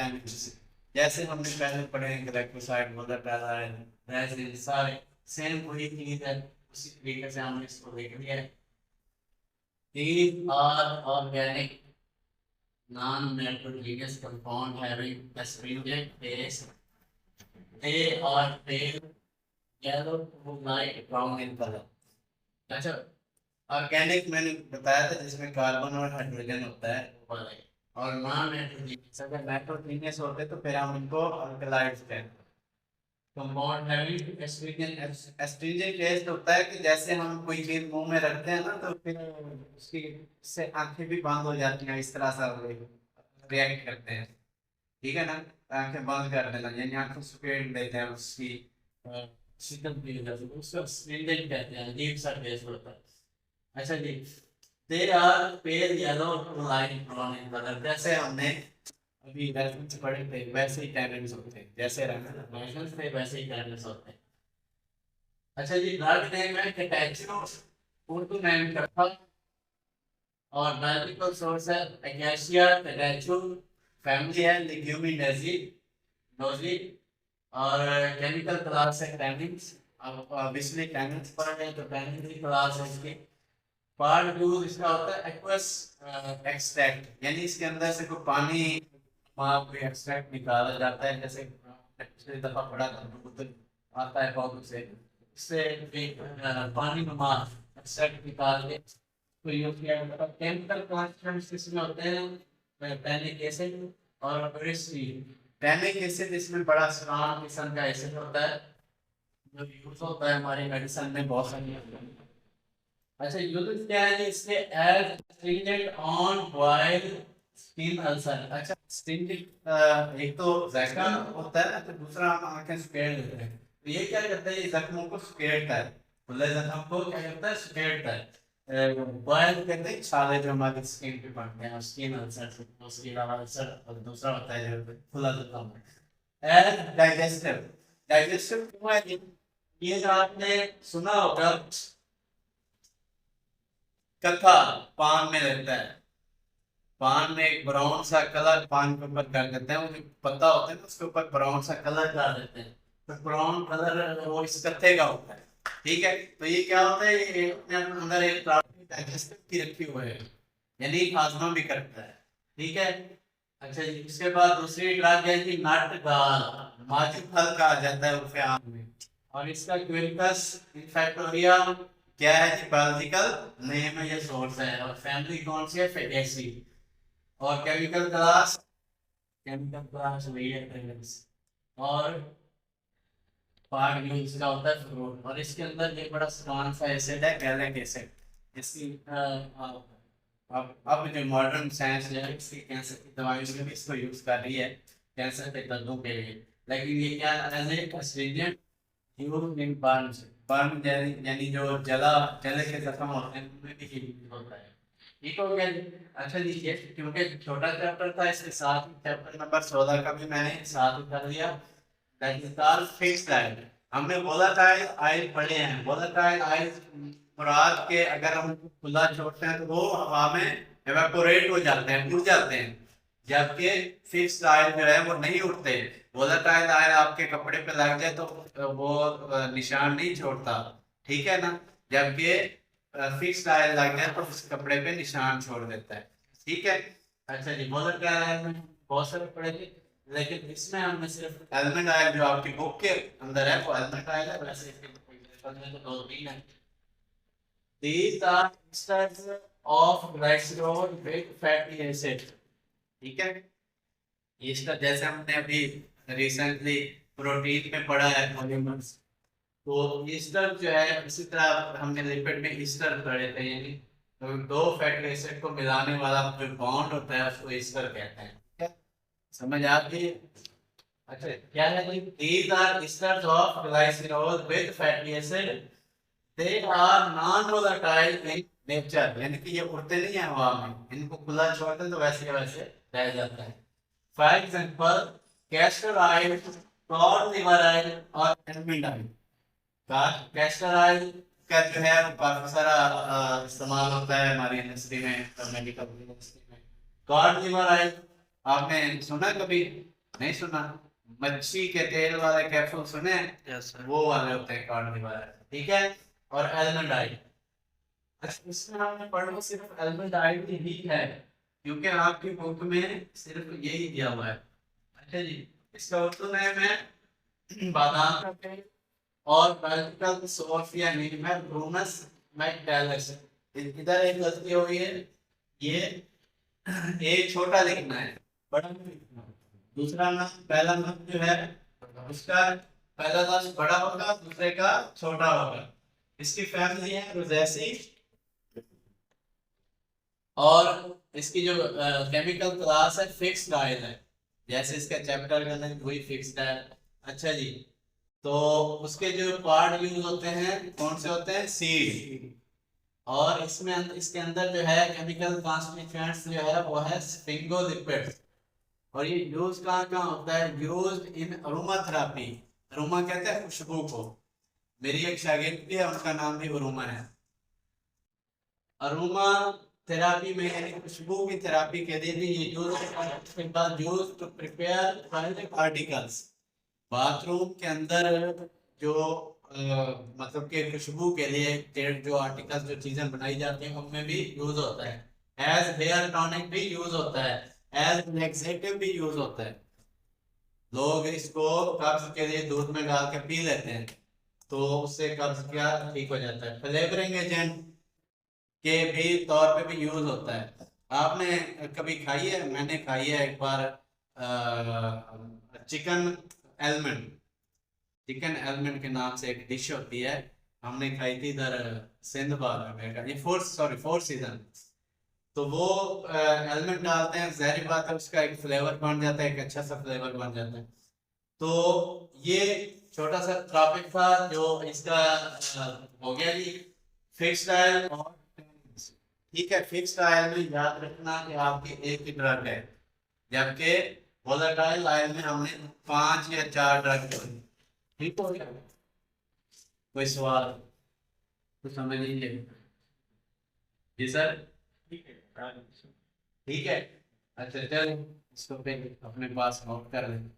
Tannins. जैसे हमने पहले पढ़े ग्लाइकोसाइड, वोलेटाइल, रेसिन, सारे सेम वही चीज है, उसी तरीके से हमने इसको देख लिया है। These are organic non-nitrogenous compound having astringent taste. They are pale yellow to light brown in color. अच्छा, ऑर्गेनिक मैंने बताया था जिसमें कार्बन और हाइड्रोजन होता है वो वाला है। और नॉन नाइट्रोजनियस, अगर नाइट्रोजनियस होते तो फिर हम उनको अल्कलाइड्स कहते हैं। कंपाउंड हैविंग एस्ट्रिंजेंट टेस्ट होता है कि जैसे हम कोई चीज मुंह में रखते हैं ना तो फिर उसकी से आंखें भी बंद हो जाती हैं, इस तरह से रिएक्ट करते हैं। ठीक है ना, आंखें बंद कर देना यानी आंखें सुपेट देते हैं, उसकी शीतल पी जाती है, उसको एस्ट्रिंजेंट कहते हैं, अजीब सा टेस्ट होता है। अच्छा जी, they are pale yellow to light brown in colour. जैसे हमने अभी रेफरेंस पढ़े थे वैसे ही टैनिन्स होते हैं, जैसे रेफरेंस थे वैसे ही टैनिन्स होते हैं। अच्छा जी, ड्रग नेम है कैटेचो, उर्दू नेम कथा, और बायोलॉजिकल सोर्स है अकेशिया कैटेचो, फैमिली है लेग्यूमिनेसी नोजी, और केमिकल क्लास है टैनिन्स। अब ऑब्वियसली टैनिन्स पढ़ रहे हैं तो टैनिन्स की क्लास है इसकी। पार्ट 2 इसका होता है एक्वस एक्सट्रैक्ट, यानी इसके अंदर से कोई पानी कोई एक्सट्रैक्ट निकाला जाता है, जैसे पिछली दफा पढ़ा था दूध आता है पौधों से, इससे पानी नुमा एक्सट्रैक्ट निकाल के तो यूज किया जाता है। केमिकल कॉन्स्टिट्यूएंट्स इसमें होते हैं टैनिक एसिड और ग्लिसरीन। टैनिक एसिड इसमें बड़ा स्ट्रॉन्ग किस्म का एसिड होता है जो यूज होता है हमारी मेडिसिन में बहुत सारी। अच्छा, यूज क्या है इसके as stringent on boil skin ulcer. अच्छा, स्ट्रिंजेंट एक तो जायका होता है तो दूसरा हम आंखें सुखेड़ देते हैं, तो ये क्या करता है, ये जख्मों को सुखेड़ता है, खुले जख्म को क्या करता है, सुखेड़ता है। बॉयल करते हैं छाले जो हमारी स्किन पे पड़ते हैं, स्किन अल्सर, उसके अलावा अल्सर, और दूसरा होता है जो खुला जख्म। एज डाइजेस्टिव, डाइजेस्टिव क्यों है, ये जो आपने सुना होगा कथा पान में लगता है, पान में एक ब्राउन सा कलर पान के ऊपर कर देते हैं, वो जो पत्ता होता है ना उसके ऊपर ब्राउन सा कलर डाल देते हैं, तो ब्राउन कलर वो इस कत्थे का होता है। ठीक है, तो ये क्या होता है, ये अपने अंदर एक डाइजेस्टिव की रखी हुई है, यानी हाजमा भी करता है। ठीक है। अच्छा जी, उसके बाद दूसरी ड्रग है जी नट गाल, माचू फल कहा जाता है उर्फ आम में, और इसका क्विरकस इन्फेक्टोरिया क्या है जी, बायोलॉजिकल नेम है, ये सोर्स है, और फैमिली कौन सी है, फेटेसी, और केमिकल क्लास वही है टैनिन्स, और पार्ट जो इसका होता है फ्रूट, और इसके अंदर ये बड़ा स्ट्रॉन्ग सा एसिड है गैलिक एसिड। इसकी अब जो मॉडर्न साइंस है इसकी कैंसर की दवाइयों में भी इसको यूज कर रही है कैंसर के दर्दों के लिए, लेकिन ये क्या as a astringent use in burns, burn यानी जो जले के जख्म होते हैं उनमें भी यूज होता है। ठीक हो गया। अच्छा जी, ये क्योंकि छोटा चैप्टर था इसके साथ चैप्टर नंबर 16 का भी मैंने साथ कर लिया, दैट फिक्स्ड आयल। हमने वोलेटाइल आयल पढ़े हैं, वोलेटाइल आयल मुराद के अगर हम खुला छोड़ते हैं तो वो हवा में एवेपोरेट हो जाते हैं, उड़ जाते हैं, जबकि फिक्स्ड आयल जो है वो नहीं उड़ते। वोलेटाइल आयल आपके कपड़े पे लग जाए तो वो निशान नहीं छोड़ता, ठीक है ना, जबकि फिक्स्ड आयल लग जाए तो उस कपड़े पे निशान छोड़ देता है। ठीक है। अच्छा जी, वोलेटाइल आयल में बहुत सारे पढ़े थे, लेकिन इसमें हमने सिर्फ एलिमेंट आयल जो आपकी बुक के अंदर है वो एलिमेंट आयल है, वैसे इसके तो 2-3 है। These are esters of glycerol with fatty acid। ठीक है, ईस्टर जैसे हमने अभी रिसेंटली प्रोटीन में पढ़ा है पॉलीमर्स, तो ईस्टर जो है इसी तरह हमने लिपिड में ईस्टर पढ़े थे, यानी तो दो फैटी एसिड को मिलाने वाला जो बॉन्ड होता है उसको ईस्टर कहते हैं। ठीक है, समझ आ गई। अच्छा, क्या है, these are esters of glycerol with fatty acid। They are non-volatile in nature, यानी कि ये उड़ते नहीं है हवा में, इनको खुला छोड़ दे तो वैसे के वैसे रह जाता है। For example, castor oil, cod liver oil और almond oil। castor oil का जो है काफी सारा इस्तेमाल होता है हमारी इंडस्ट्री में, मेडिकल इंडस्ट्री में। cod liver oil आपने सुना कभी? नहीं सुना? मच्छी के तेल वाले कैप्सूल सुने? Yes sir. वो वाले होते हैं कार्डनी वाले, ठीक है। और एल्मंडाइड, अच्छा इसमें हमने पढ़ा सिर्फ एल्मंडाइड ही है, क्योंकि आपकी बुक में सिर्फ यही दिया हुआ है। अच्छा जी, इसका उर्दू नेम है बादाम का तेल, और वर्टिकल सोर्स या नेम है ब्रूनस मैक्टेलस। इधर एक गलती हो गई है, ये ए छोटा लिखना है, बड़ा नहीं लिखना। दूसरा नाम, पहला नाम जो है उसका पहला नाम बड़ा होगा, दूसरे का छोटा होगा। इसकी फैमिली है रोज़ेसी, और इसकी जो केमिकल क्लास है फिक्स्ड आयल है, जैसे इसका चैप्टर का नाम वही फिक्स्ड है। अच्छा जी, तो उसके जो पार्ट यूज होते हैं कौन से होते हैं? सीड। और इसमें इसके अंदर जो है केमिकल कॉन्स्टिट्यूएंट्स जो है वो है स्फिंगोलिपिड्स। और ये यूज कहाँ कहाँ होता है? Use in aroma therapy. Aroma कहते हैं खुशबू को। मेरी एक शागिर्द भी है, उनका नाम भी अरोमा है। अरोमा थेरापी में यानी खुशबू की थेरापी के लिए भी ये use to prepare toilet articles. Bathroom के अंदर जो मतलब कि खुशबू के लिए जो आर्टिकल्स, जो चीजें बनाई जाती हैं उनमें भी यूज होता है। एज हेयर टॉनिक भी यूज होता है, एज लेक्सेटिव भी यूज होता है। लोग इसको कब्ज के लिए दूध में डाल के पी लेते हैं, तो उससे कब्ज क्या ठीक हो जाता है। फ्लेवरिंग एजेंट के भी तौर पे भी यूज होता है। आपने कभी खाई है? मैंने खाई है एक बार, चिकन एलमंड। चिकन एलमंड के नाम से एक डिश होती है, हमने खाई थी इधर सिंध बाग में, ये फोर सीजन। तो वो एलमंड डालते हैं, ज़ाहिर बात है उसका एक फ्लेवर बन जाता है, एक अच्छा सा फ्लेवर बन जाता है। तो ये छोटा सा टॉपिक था जो इसका हो गया जी, फिक्स्ड आयल और tanins। ठीक है, फिक्स्ड आयल में याद रखना कि आपकी एक ही ड्रग है, जबकि वोलेटाइल आयल में हमने 5 या 4 ड्रग ली। ठीक हो गया? कोई सवाल तो समझ लीजिए। जी सर, ठीक है, ठीक है। अच्छा चलो, इसको फिर अपने पास नोट कर लें।